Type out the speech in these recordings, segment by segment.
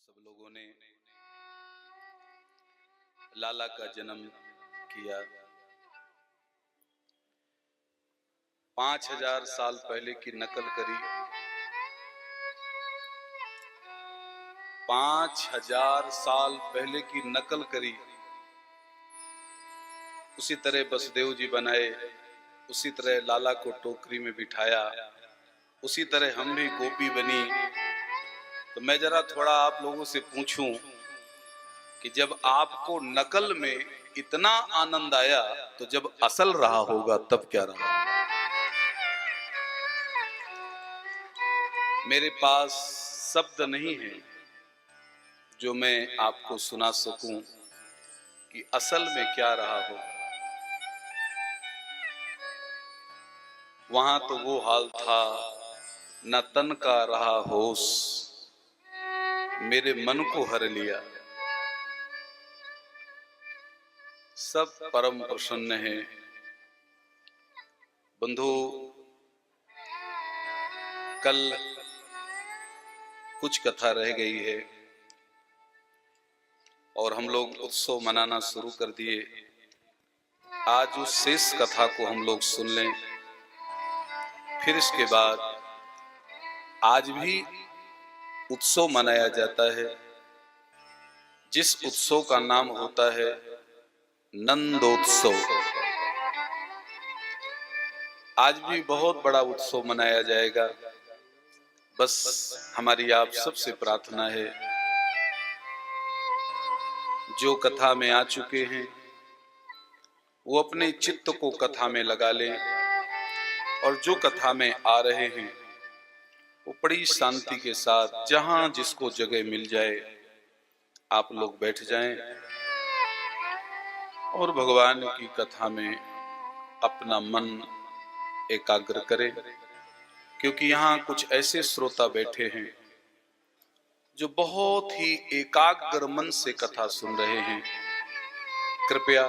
सब लोगों ने लाला का जन्म किया। 5000 साल पहले की नकल करी। 5000 साल पहले की नकल करी। उसी तरह बसदेव जी बनाए, उसी तरह लाला को टोकरी में बिठाया, उसी तरह हम भी गोपी बनी। तो मैं जरा थोड़ा आप लोगों से पूछूं कि जब आपको नकल में इतना आनंद आया तो जब असल रहा होगा तब क्या रहा? मेरे पास शब्द नहीं है जो मैं आपको सुना सकूं कि असल में क्या रहा हो। वहां तो वो हाल था, न तन का रहा होश, मेरे मन को हर लिया। सब परम प्रसन्न है। बंधु, कल कुछ कथा रह गई है और हम लोग उत्सव मनाना शुरू कर दिए। आज उस शेष कथा को हम लोग सुन लें। फिर इसके बाद आज भी उत्सव मनाया जाता है, जिस उत्सव का नाम होता है नंदोत्सव। आज भी बहुत बड़ा उत्सव मनाया जाएगा। बस हमारी आप सबसे प्रार्थना है, जो कथा में आ चुके हैं वो अपने चित्त को कथा में लगा लें, और जो कथा में आ रहे हैं वो बड़ी शांति के साथ जहां जिसको जगह मिल जाए आप लोग बैठ जाएं और भगवान की कथा में अपना मन एकाग्र करें। क्योंकि यहाँ कुछ ऐसे श्रोता बैठे हैं जो बहुत ही एकाग्र मन से कथा सुन रहे हैं। कृपया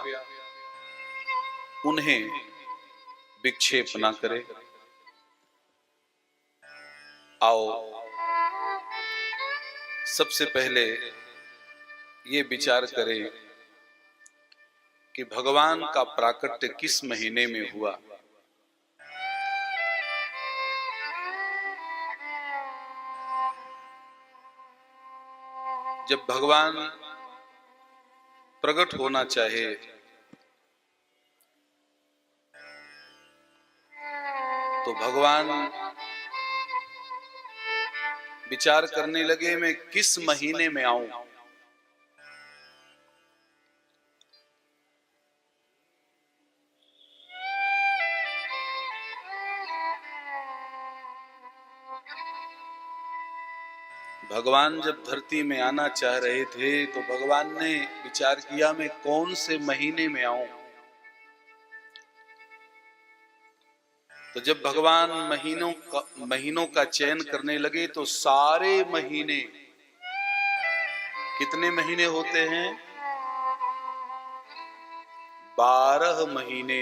उन्हें विक्षेप ना करें। आओ सबसे पहले ये विचार करें कि भगवान का प्राकट्य किस महीने में हुआ। जब भगवान प्रकट होना चाहे तो भगवान विचार करने लगे मैं किस महीने में आऊं। भगवान जब धरती में आना चाह रहे थे तो भगवान ने विचार किया मैं कौन से महीने में आऊं। तो जब भगवान महीनों का चयन करने लगे तो सारे महीने, कितने महीने होते हैं? 12 महीने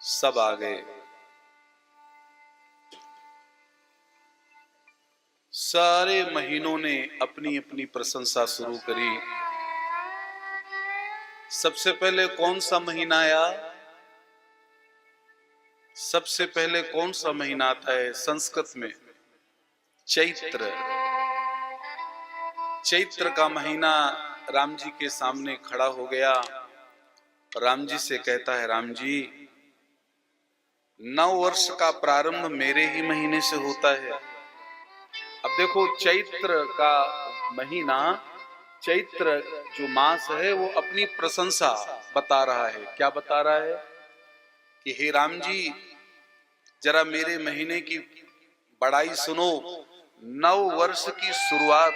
सब आ गए। सारे महीनों ने अपनी अपनी प्रशंसा शुरू करी। सबसे पहले कौन सा महीना आया? सबसे पहले कौन सा महीना आता है संस्कृत में? चैत्र। चैत्र का महीना राम जी के सामने खड़ा हो गया। राम जी से कहता है, राम जी, नव वर्ष का प्रारंभ मेरे ही महीने से होता है। अब देखो, चैत्र का महीना, चैत्र जो मास है वो अपनी प्रशंसा बता रहा है। क्या बता रहा है? कि हे राम जी, जरा मेरे महीने की बड़ाई सुनो। नव वर्ष की शुरुआत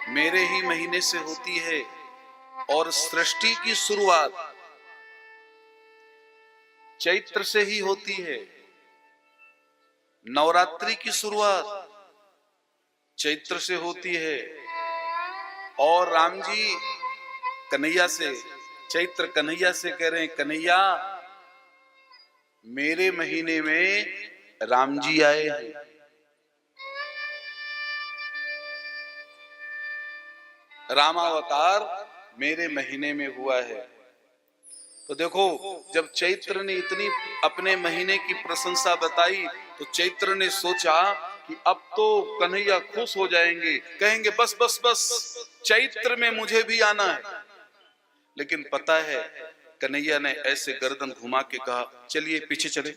मेरे ही महीने से होती है और सृष्टि की शुरुआत चैत्र से ही होती है। नवरात्रि की शुरुआत चैत्र से होती है। और राम जी कन्हैया से, चैत्र कन्हैया से कह रहे हैं, कन्हैया मेरे महीने में राम जी आए हैं। रामावतार मेरे महीने में हुआ है। तो देखो, जब चैत्र ने इतनी अपने महीने की प्रशंसा बताई तो चैत्र ने सोचा कि अब तो कन्हैया खुश हो जाएंगे, कहेंगे बस बस बस चैत्र में मुझे भी आना है। लेकिन पता है कन्हैया ने ऐसे गर्दन घुमा के कहा चलिए पीछे चले।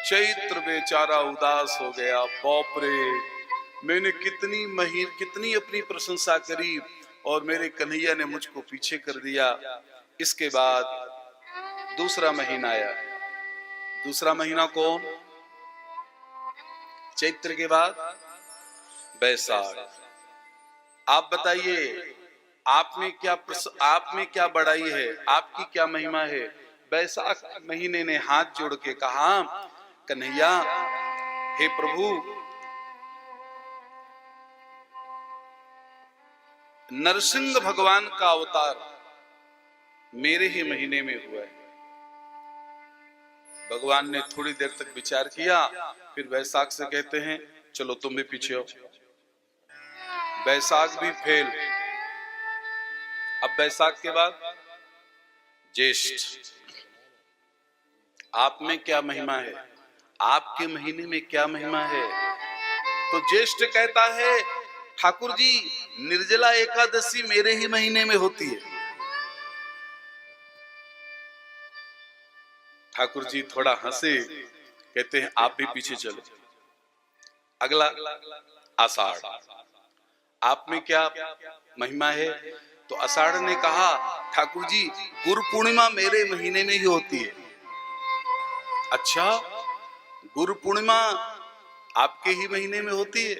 चैत्र बेचारा उदास हो गया, बाप रे, मैंने कितनी अपनी प्रशंसा करी और मेरे कन्हैया ने मुझको पीछे कर दिया। इसके बाद दूसरा महीना आया। दूसरा महीना कौन? चैत्र के बाद बैसाख। आप बताइए, आप में क्या बड़ाई है, आपकी क्या महिमा है? बैसाख महीने ने हाथ जोड़ के कहा कन्हैया, हे प्रभु, नरसिंह भगवान का अवतार मेरे ही महीने में हुआ है। भगवान ने थोड़ी देर तक विचार किया, फिर बैसाख से कहते हैं चलो तुम भी पीछे हो। बैसाख भी फेल। अब बैसाख के बाद ज्येष्ठ। आप में क्या महिमा है, आपके महीने में क्या महिमा है? तो ज्येष्ठ कहता है ठाकुर जी, निर्जला एकादशी मेरे ही महीने में होती है। ठाकुर जी थोड़ा हंसे, कहते हैं आप भी पीछे चलो। अगला आषाढ़। आप में क्या महिमा है? तो आषाढ़ ने कहा ठाकुर जी, गुरु पूर्णिमा मेरे महीने में ही होती है। अच्छा, गुरु पूर्णिमा आपके ही महीने में होती है?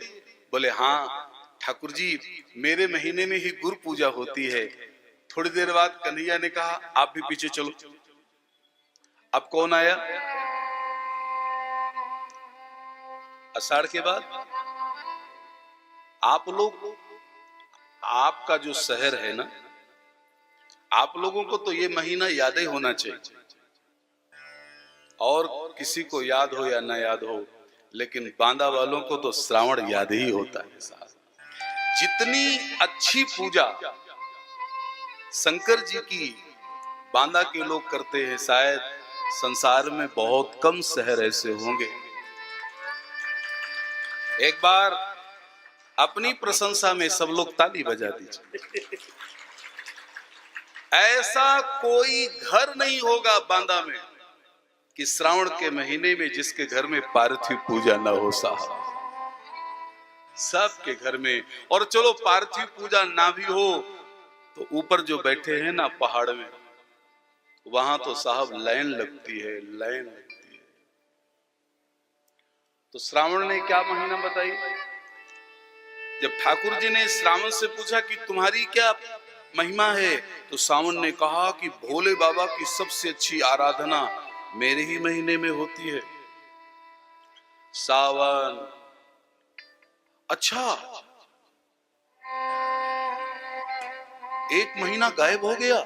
बोले हाँ ठाकुर जी, मेरे महीने में ही गुरु पूजा होती है। थोड़ी देर बाद कन्हैया ने कहा आप भी पीछे चलो। अब कौन आया? आषाढ़ के बाद आप लोग, आपका जो शहर है ना, आप लोगों को तो ये महीना याद ही होना चाहिए। और किसी को याद हो या ना याद हो, लेकिन बांदा वालों को तो श्रावण याद ही होता है। जितनी अच्छी पूजा शंकर जी की बांदा के लोग करते हैं, शायद संसार में बहुत कम शहर ऐसे होंगे। एक बार अपनी प्रशंसा में सब लोग ताली बजा दीजिए। ऐसा कोई घर नहीं होगा बांदा में कि श्रावण के महीने में जिसके घर में पार्थिव पूजा ना हो। साहब, सबके घर में। और चलो पार्थिव पूजा ना भी हो तो ऊपर जो बैठे हैं ना पहाड़ में, वहां तो साहब लाइन लगती है, लाइन लगती है। तो श्रावण ने क्या महीना बताई? जब ठाकुर जी ने श्रावण से पूछा कि तुम्हारी क्या महिमा है, तो श्रावण ने कहा कि भोले बाबा की सबसे अच्छी आराधना मेरे ही महीने में होती है। सावन। अच्छा, एक महीना गायब हो गया।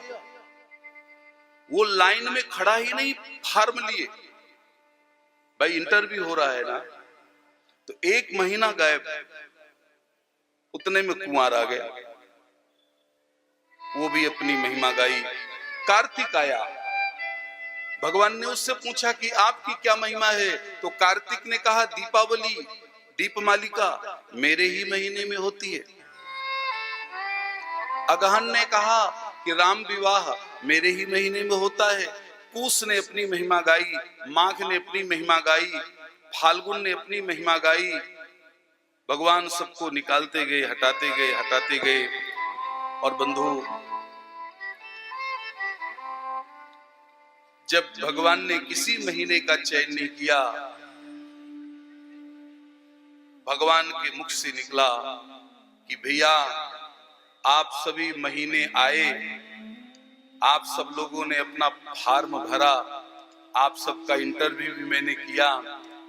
वो लाइन में खड़ा ही नहीं, फॉर्म लिए, भाई इंटरव्यू हो रहा है ना, तो एक महीना गायब। उतने में कुंवार आ गया, वो भी अपनी महिमा गाई। कार्तिक आया, भगवान ने उससे पूछा कि आपकी क्या महिमा है? तो कार्तिक ने कहा दीपावली, दीपमालिका मेरे ही महीने में होती है। अगहन ने कहा कि राम विवाह मेरे ही महीने में होता है। पूस ने अपनी महिमा गाई, माघ ने अपनी महिमा गाई, फाल्गुन ने अपनी महिमा गाई। भगवान सबको निकालते गए, हटाते गए, हटाते गए। और बंधु, जब भगवान ने किसी महीने का चयन नहीं किया, भगवान के मुख से निकला कि भैया आप सभी महीने आए, आप सब लोगों ने अपना फॉर्म भरा, आप सबका इंटरव्यू भी मैंने किया,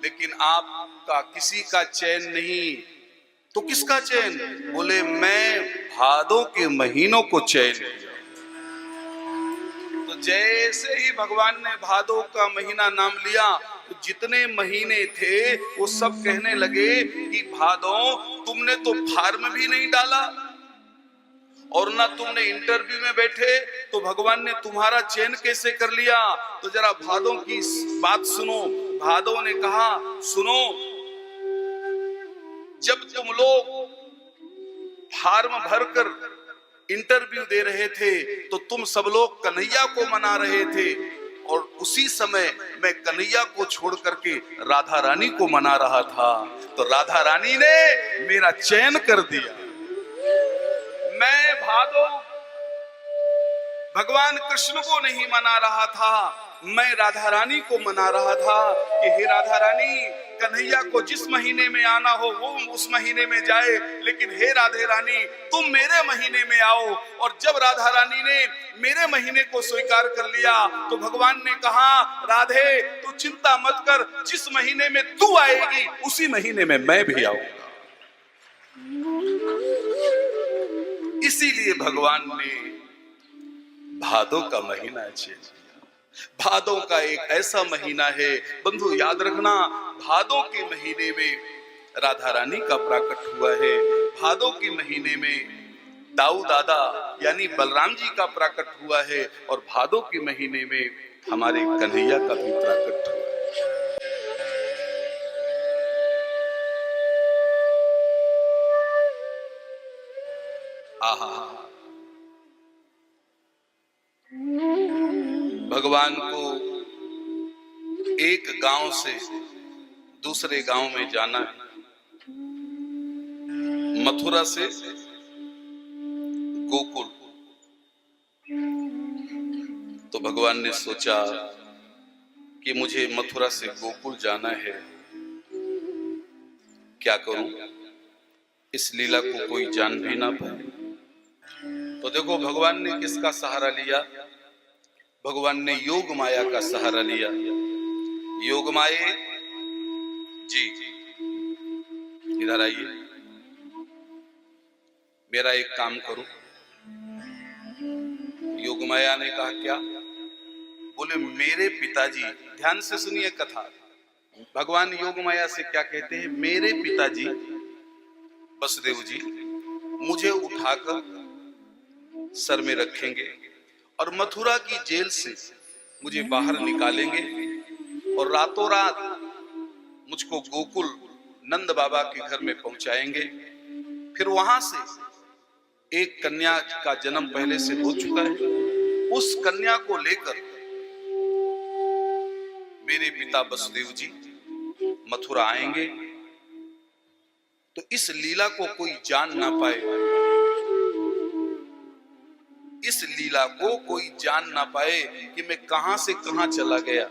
लेकिन आपका किसी का चयन नहीं। तो किसका चयन? बोले मैं भादों के महीनों को चयन किया। तो जैसे ही भगवान ने भादों का महीना नाम लिया, तो जितने महीने थे वो सब कहने लगे कि भादों तुमने तो फॉर्म भी नहीं डाला, और ना तुमने इंटरव्यू में बैठे तो भगवान ने तुम्हारा चयन कैसे कर लिया। तो जरा भादों की बात सुनो। भादों ने कहा सुनो, जब तुम लोग फार्म भरकर इंटरव्यू दे रहे थे तो तुम सब लोग कन्हैया को मना रहे थे, और उसी समय मैं कन्हैया को छोड़ करके राधा रानी को मना रहा था। तो राधा रानी ने मेरा चयन कर दिया। मैं भादो भगवान कृष्ण को नहीं मना रहा था, मैं राधा रानी को मना रहा था कि हे राधा रानी, कन्हैया को जिस महीने में आना हो वो उस महीने में जाए, लेकिन हे राधे रानी तुम मेरे महीने में आओ। और जब राधा रानी ने मेरे महीने को स्वीकार कर लिया तो भगवान ने कहा राधे तू चिंता मत कर, जिस महीने में तू आएगी उसी महीने में मैं भी आऊंगा। इसीलिए भगवान ने भादों का महीना चेंज किया। भादों का एक ऐसा महीना है बंधु, याद रखना, भादों के महीने में राधा रानी का प्राकट हुआ है। भादों के महीने में दाऊ दादा यानी बलराम जी का प्राकट हुआ है, और भादों के महीने में हमारे कन्हैया का भी प्राकट हुआ है। आहा, भगवान को एक गांव से दूसरे गांव में जाना है, मथुरा से गोकुल। तो भगवान ने सोचा कि मुझे मथुरा से गोकुल जाना है, क्या करूं, इस लीला को कोई जान भी ना पाए। तो देखो भगवान ने किसका सहारा लिया, भगवान ने योग माया का सहारा लिया। योग माये जी इधर आइए, मेरा एक काम करो। योग माया ने कहा क्या? बोले मेरे पिताजी, ध्यान से सुनिए कथा, भगवान योग माया से क्या कहते हैं, मेरे पिताजी वसुदेव जी मुझे उठाकर सर में रखेंगे और मथुरा की जेल से मुझे बाहर निकालेंगे और रातों रात मुझको गोकुल नंद बाबा के घर में पहुंचाएंगे। फिर वहां से एक कन्या का जन्म पहले से हो चुका है, उस कन्या को लेकर मेरे पिता वसुदेव जी मथुरा आएंगे। तो इस लीला को कोई जान ना पाए, इस लीला को कोई जान ना पाए कि मैं कहां से कहां चला गया।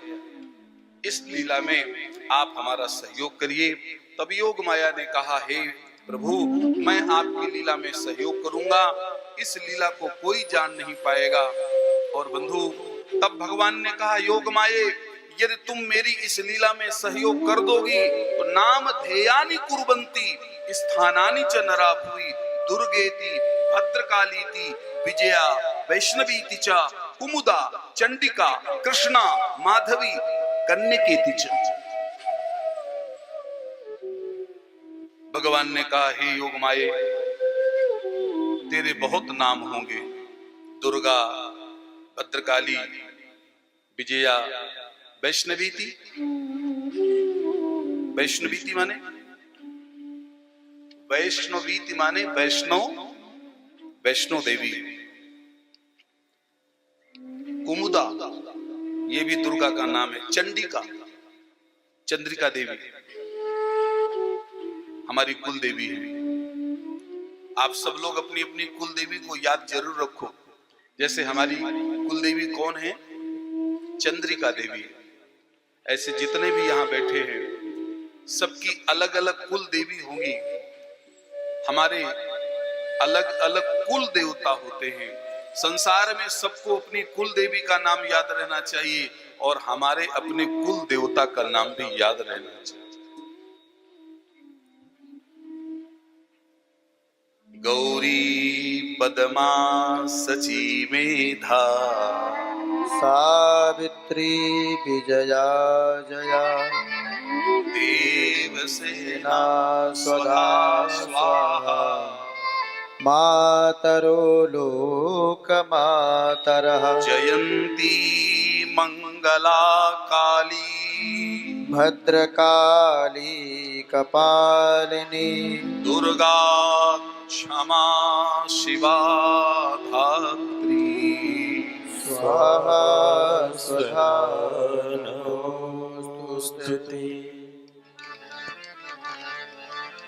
इस लीला में आप हमारा सहयोग करिए। तब योग माया ने कहा हे प्रभु, मैं आपकी लीला में सहयोग करूंगा, इस लीला को कोई जान नहीं पाएगा। और बंधु, तब भगवान ने कहा योग माये, यदि तुम मेरी इस लीला में सहयोग कर दोगी तो नाम ध्येयानि कुर्वन्ति स्थानानि च नरा भुवि दुर्गेति भद्रकालीति विजया वैष्णवीति च कुमुदा चंडिका कृष्णा माधवी कन्यकेति च। भगवान ने कहा हे योग माये, तेरे बहुत नाम होंगे, दुर्गा, भद्रकाली, विजया, वैष्णवीति। वैष्णवीति माने, वैष्णवीति माने वैष्णव, वैष्णो देवी। कुमुदा ये भी दुर्गा का नाम है। चंडिका, चंद्रिका देवी हमारी कुल देवी है। आप सब लोग अपनी अपनी कुल देवी को याद जरूर रखो। जैसे हमारी कुल देवी कौन है? चंद्रिका देवी। ऐसे जितने भी यहाँ बैठे हैं सबकी अलग अलग कुल देवी होंगी। हमारे अलग अलग कुल देवता होते हैं। संसार में सबको अपनी कुल देवी का नाम याद रहना चाहिए और हमारे अपने कुल देवता का नाम भी याद रहना चाहिए। गौरी पद्मा सची मेधा सावित्री विजया जया देवसेना स्वधा स्वाहा मातरो लोकमातरः जयंती मंगला काली भद्रकाली कपालिनी दुर्गा क्षमा शिवा धात्री। स्वाहा स्वधा नमोस्तुते।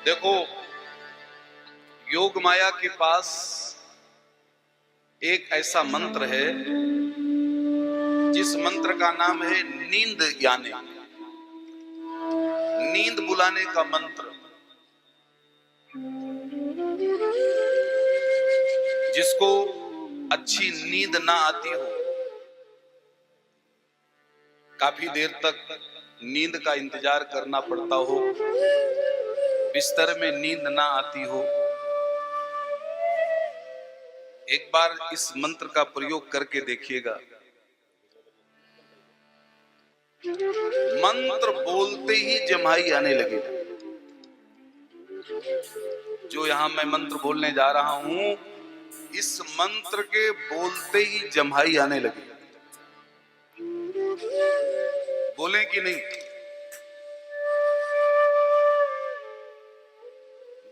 देखो, योग माया के पास एक ऐसा मंत्र है जिस मंत्र का नाम है नींद यानी नींद बुलाने का मंत्र, जिसको अच्छी नींद ना आती हो, काफी देर तक नींद का इंतजार करना पड़ता हो, बिस्तर में नींद ना आती हो, एक बार इस मंत्र का प्रयोग करके देखिएगा। मंत्र बोलते ही जम्हाई आने लगेगा। जो यहां मैं मंत्र बोलने जा रहा हूं, इस मंत्र के बोलते ही जम्हाई आने लगेगा। बोले कि नहीं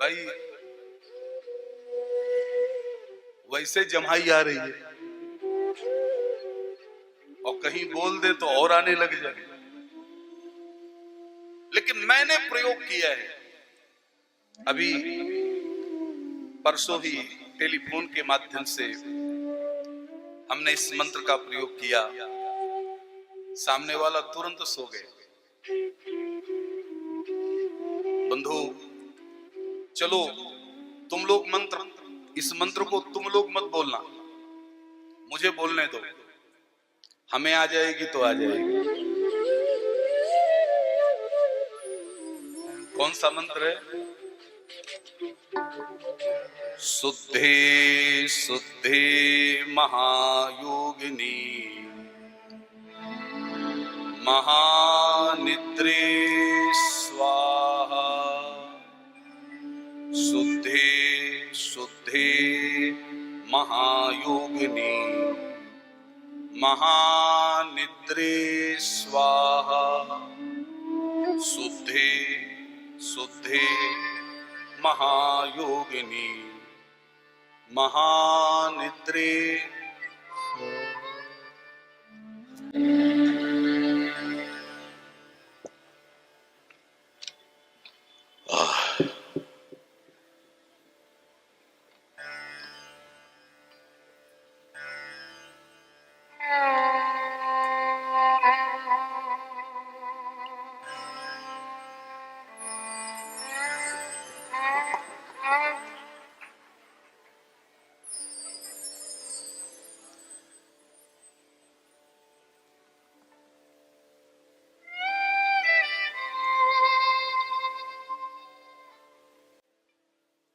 भाई? वैसे जम्हाई आ रही है और कहीं बोल दे तो और आने लग जाए। लेकिन मैंने प्रयोग किया है, अभी परसों ही टेलीफोन के माध्यम से हमने इस मंत्र का प्रयोग किया। सामने वाला तुरंत सो गए। बंधु, चलो तुम लोग मंत्र, इस मंत्र को तुम लोग मत बोलना, मुझे बोलने दो। हमें आ जाएगी तो आ जाएगी। कौन सा मंत्र है? शुद्धे शुद्धे महायोगिनी महानिद्रे स्वाहा। शुद्धे शुद्धे महायोगिनी महानिद्रे स्वाहा। शुद्धे शुद्धे महायोगिनी महानिद्रे।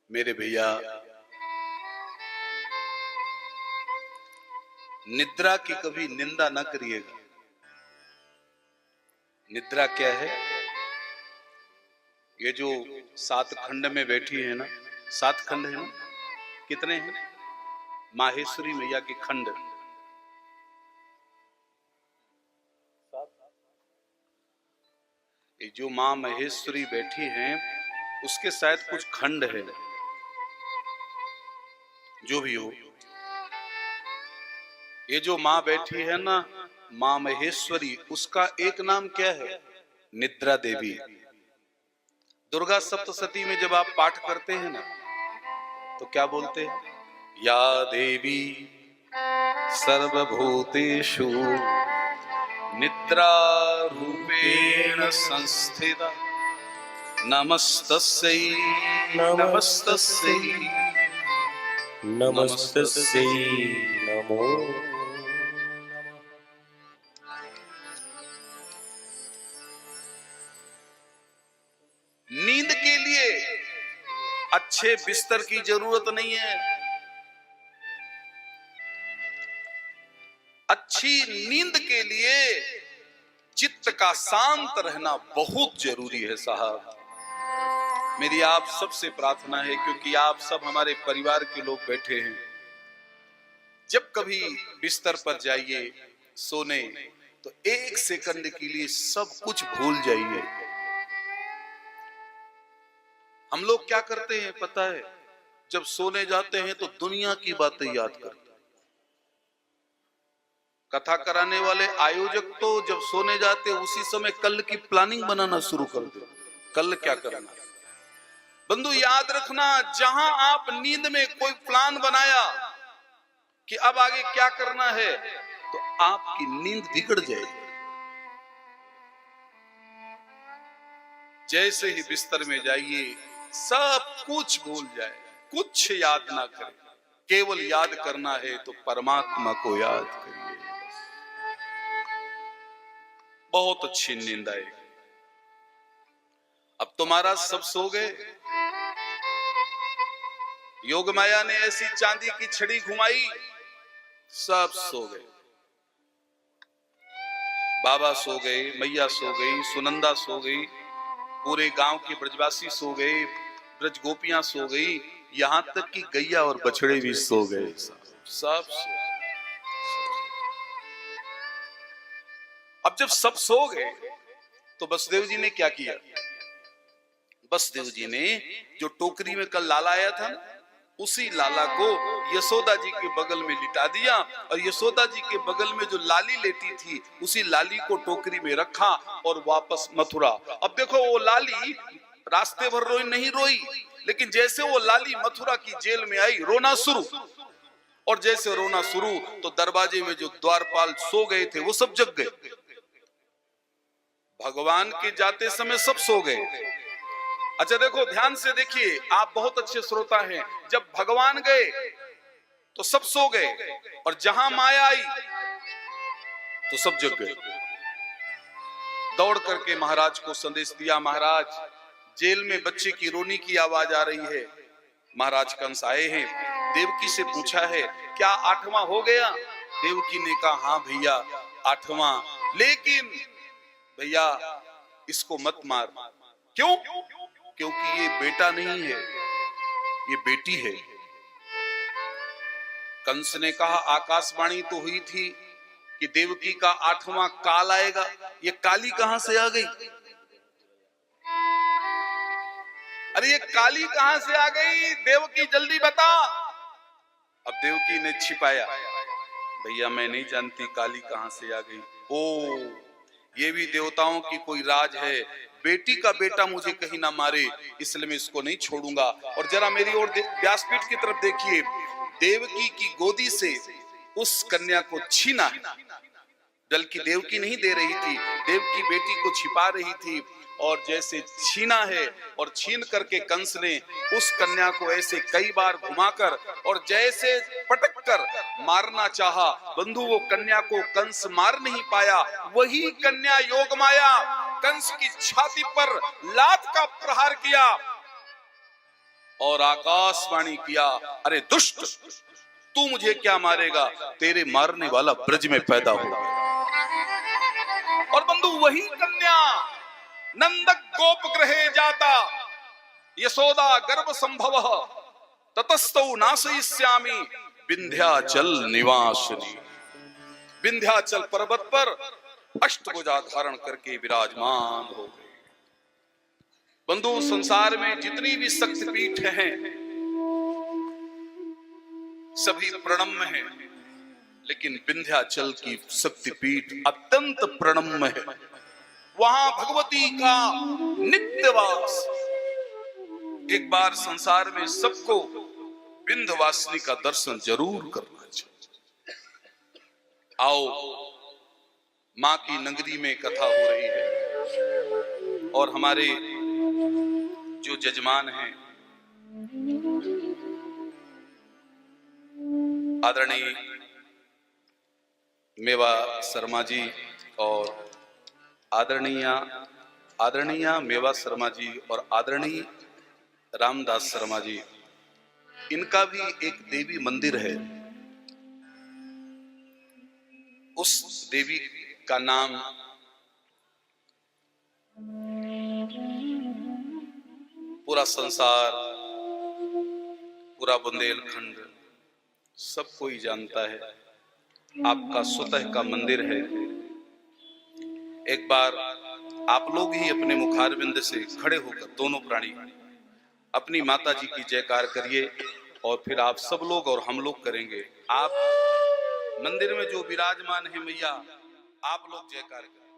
मेरे भैया, निद्रा की कभी निंदा न करिएगा। निद्रा क्या है? ये जो 7 खंड में बैठी है ना, 7 खंड है ना, कितने हैं? माहेश्वरी मैया के खंड, ये जो मां महेश्वरी बैठी हैं, उसके शायद कुछ खंड है। जो भी हो, ये जो मां बैठी है ना, मां महेश्वरी, उसका एक नाम क्या है? निद्रा देवी। दुर्गा सप्तशती में जब आप पाठ करते हैं ना, तो क्या बोलते हैं? या देवी सर्वभूतेषु निद्रा रूपेण संस्थिता नमस्तस्यै नमस्तस्यै नमस्तस्यै नमो। नींद के लिए अच्छे बिस्तर की जरूरत नहीं है। अच्छी नींद के लिए चित्त का शांत रहना बहुत जरूरी है साहब। मेरी आप सबसे प्रार्थना है, क्योंकि आप सब हमारे परिवार के लोग बैठे हैं, जब कभी बिस्तर पर जाइए सोने तो 1 सेकंड के लिए सब कुछ भूल जाइए। हम लोग क्या करते हैं पता है, जब सोने जाते हैं तो दुनिया की बातें याद करते हैं। कथा कराने वाले आयोजक तो जब सोने जाते उसी समय कल की प्लानिंग बनाना शुरू कर दे, कल क्या करना। बंधु याद रखना, जहां आप नींद में कोई प्लान बनाया कि अब आगे क्या करना है, तो आपकी नींद बिगड़ जाएगी। जैसे ही बिस्तर में जाइए सब कुछ भूल जाए, कुछ याद ना करें, केवल याद करना है तो परमात्मा को याद करिए। बहुत अच्छी नींद आएगी। अब तुम्हारा सब सो गए, योग माया ने ऐसी चांदी की छड़ी घुमाई, सब सो गए। बाबा सो गए, मैया सो गई, सुनंदा सो गई, पूरे गांव के ब्रजवासी सो गए, ब्रज गोपियां सो गई, यहां तक कि गैया और बछड़े भी सो गए। सब सो। अब जब सब सो गए तो बसदेव जी ने क्या किया? बसदेव जी ने जो टोकरी में कल लाला आया था, उसी लाला को यशोदा जी के बगल में लिटा दिया, और यशोदा जी के बगल में जो लाली लेटी थी उसी लाली को टोकरी में रखा और वापस मथुरा। अब देखो, वो लाली रास्ते भर रोई नहीं रोई, लेकिन जैसे वो लाली मथुरा की जेल में आई रोना शुरू, और जैसे रोना शुरू तो दरवाजे में जो द्वारपाल सो गए थे वो सब जग गए। भगवान के जाते समय सब सो गए। अच्छा देखो, ध्यान से देखिए, आप बहुत अच्छे श्रोता हैं। जब भगवान गए तो सब सो गए, और जहां माया आई तो सब जग गए। दौड़ करके महाराज को संदेश दिया, महाराज जेल में बच्चे की रोने की आवाज आ रही है। महाराज कंस आए हैं, देवकी से पूछा है क्या 8वां हो गया? देवकी ने कहा हाँ भैया 8वां, लेकिन भैया इसको मत मार। क्यों? क्योंकि ये बेटा नहीं है, ये बेटी है। कंस ने कहा आकाशवाणी तो हुई थी कि देवकी का 8वां काल आएगा, ये काली कहां से आ गई? अरे ये काली कहां से आ गई? देवकी जल्दी बता। अब देवकी ने छिपाया, भैया मैं नहीं जानती काली कहां से आ गई। ओ, ये भी देवताओं की कोई राज है, बेटी का बेटा मुझे कहीं ना मारे, इसलिए मैं इसको नहीं छोड़ूंगा। और जरा मेरी ओर व्यासपीठ की तरफ देखिए, देवकी की गोदी से उस कन्या को छीना है, बल्कि देवकी नहीं दे रही थी, देवकी बेटी को छिपा रही थी, और जैसे छीना है और छीन करके कंस ने उस कन्या को ऐसे कई बार घुमाकर और जैसे पटक कर मारना चाहा, बंधु वो कन्या को कंस मार नहीं पाया। वही कन्या योगमाया कंस की छाती पर लात का प्रहार किया और आकाशवाणी किया, अरे दुष्ट, तू मुझे क्या मारेगा? तेरे मारने वाला ब्रज में पैदा होगा। और बंधु वही कन्या नंदक गोप ग्रहे जाता, यशोदा गर्भ संभव ततस्तौ नाशयिष्यामि विंध्याचल निवासिनी। विंध्याचल पर्वत पर अष्टभुजा धारण करके विराजमान हो गए। बंधु संसार में जितनी भी शक्तिपीठ हैं सभी प्रणम्य हैं, लेकिन विंध्याचल की शक्तिपीठ अत्यंत प्रणम्य है। वहां भगवती का नित्यवास। एक बार संसार में सबको विंध्यवासिनी का दर्शन जरूर करना चाहिए। आओ, मां की नगरी में कथा हो रही है और हमारे जो जजमान हैं आदरणीय मेवा शर्मा जी और आदरणीय मेवा शर्मा जी और आदरणीय रामदास शर्मा जी, इनका भी एक देवी मंदिर है। उस देवी का नाम पूरा संसार, पूरा बुंदेलखंड सब कोई जानता है आपका स्वतः का मंदिर है। एक बार आप लोग ही अपने मुखारविंद से खड़े होकर दोनों प्राणी अपनी माता जी की जयकार करिए और फिर आप सब लोग और हम लोग करेंगे। आप मंदिर में जो विराजमान है मैया, आप लोग जयकार करें।